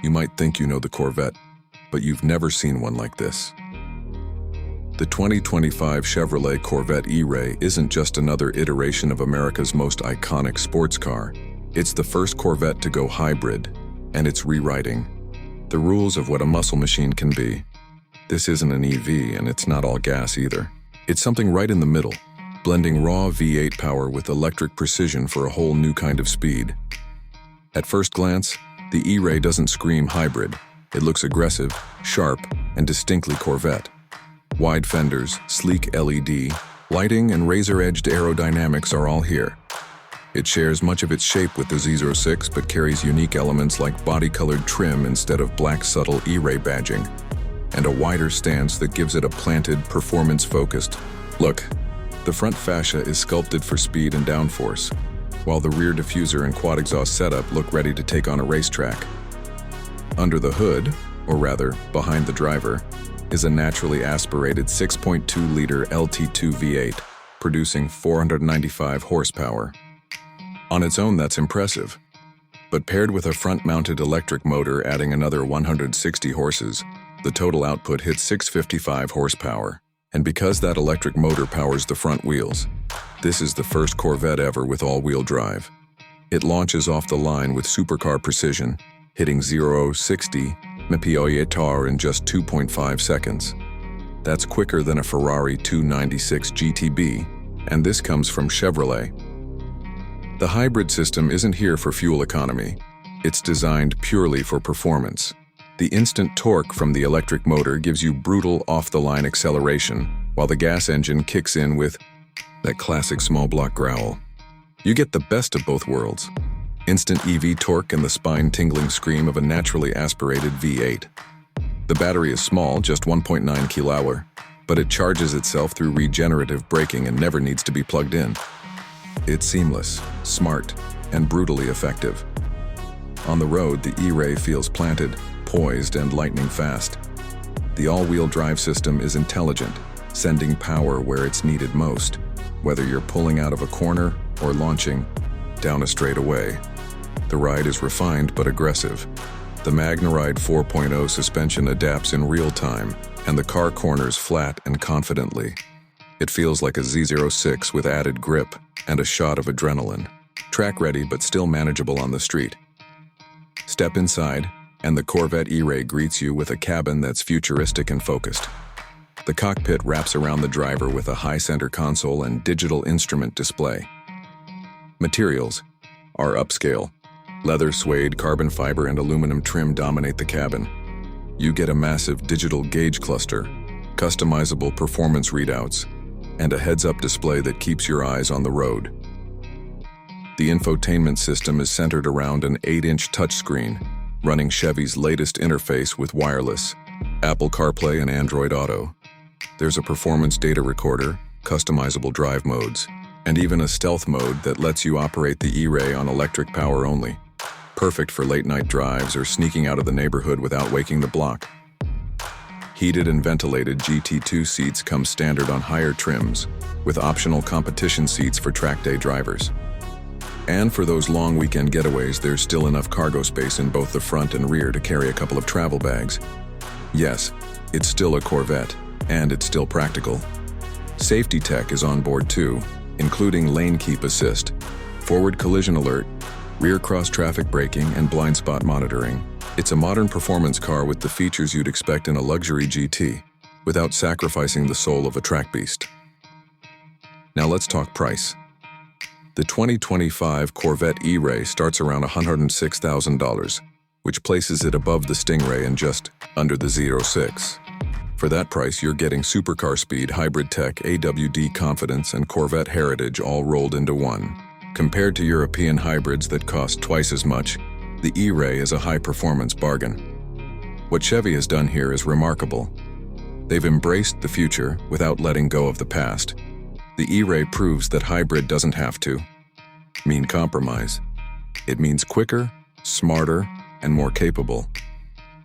You might think you know the Corvette, but you've never seen one like this. The 2025 Chevrolet Corvette E-Ray isn't just another iteration of America's most iconic sports car. It's the first Corvette to go hybrid, and it's rewriting the rules of what a muscle machine can be. This isn't an EV, and it's not all gas either. It's something right in the middle, blending raw V8 power with electric precision for a whole new kind of speed. At first glance, the E-Ray doesn't scream hybrid. It looks aggressive, sharp, and distinctly Corvette. Wide fenders, sleek LED, lighting, and razor-edged aerodynamics are all here. It shares much of its shape with the Z06 but carries unique elements like body-colored trim instead of black subtle E-Ray badging, and a wider stance that gives it a planted, performance-focused look. The front fascia is sculpted for speed and downforce, while the rear diffuser and quad exhaust setup look ready to take on a racetrack. Under the hood, or rather, behind the driver, is a naturally aspirated 6.2-liter LT2 V8, producing 495 horsepower. On its own, that's impressive. But paired with a front-mounted electric motor adding another 160 horses, the total output hits 655 horsepower. And because that electric motor powers the front wheels, this is the first Corvette ever with all-wheel drive. It launches off the line with supercar precision, hitting 0-60 mph in just 2.5 seconds. That's quicker than a Ferrari 296 GTB, and this comes from Chevrolet. The hybrid system isn't here for fuel economy. It's designed purely for performance. The instant torque from the electric motor gives you brutal off-the-line acceleration, while the gas engine kicks in with that classic small block growl. You get the best of both worlds. Instant EV torque and the spine-tingling scream of a naturally aspirated V8. The battery is small, just 1.9 kWh, but it charges itself through regenerative braking and never needs to be plugged in. It's seamless, smart, and brutally effective. On the road, the E-Ray feels planted, poised, and lightning fast. The all-wheel drive system is intelligent, sending power where it's needed most, whether you're pulling out of a corner or launching down a straightaway. The ride is refined but aggressive. The MagneRide 4.0 suspension adapts in real time, and the car corners flat and confidently. It feels like a Z06 with added grip and a shot of adrenaline. Track-ready but still manageable on the street. Step inside, and the Corvette E-Ray greets you with a cabin that's futuristic and focused. The cockpit wraps around the driver with a high center console and digital instrument display. Materials are upscale. Leather, suede, carbon fiber, and aluminum trim dominate the cabin. You get a massive digital gauge cluster, customizable performance readouts, and a heads-up display that keeps your eyes on the road. The infotainment system is centered around an 8-inch touchscreen, running Chevy's latest interface with wireless, Apple CarPlay and Android Auto. There's a performance data recorder, customizable drive modes, and even a stealth mode that lets you operate the E-Ray on electric power only. Perfect for late-night drives or sneaking out of the neighborhood without waking the block. Heated and ventilated GT2 seats come standard on higher trims, with optional competition seats for track day drivers. And for those long weekend getaways, there's still enough cargo space in both the front and rear to carry a couple of travel bags. Yes, it's still a Corvette, and it's still practical. Safety tech is on board too, including lane keep assist, forward collision alert, rear cross-traffic braking, and blind spot monitoring. It's a modern performance car with the features you'd expect in a luxury GT, without sacrificing the soul of a track beast. Now let's talk price. The 2025 Corvette E-Ray starts around $106,000, which places it above the Stingray and just under the Z06. For that price, you're getting supercar speed, hybrid tech, AWD confidence, and Corvette heritage all rolled into one. Compared to European hybrids that cost twice as much, the E-Ray is a high-performance bargain. What Chevy has done here is remarkable. They've embraced the future without letting go of the past. The E-Ray proves that hybrid doesn't have to mean compromise. It means quicker, smarter, and more capable.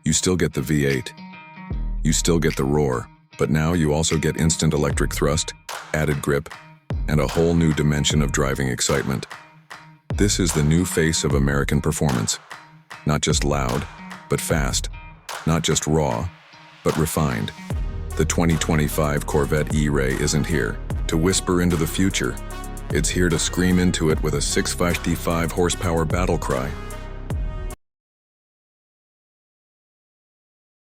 You still get the V8. You still get the roar, but now you also get instant electric thrust, added grip, and a whole new dimension of driving excitement. This is the new face of American performance. Not just loud, but fast. Not just raw, but refined. The 2025 Corvette E-Ray isn't here to whisper into the future. It's here to scream into it with a 655 horsepower battle cry.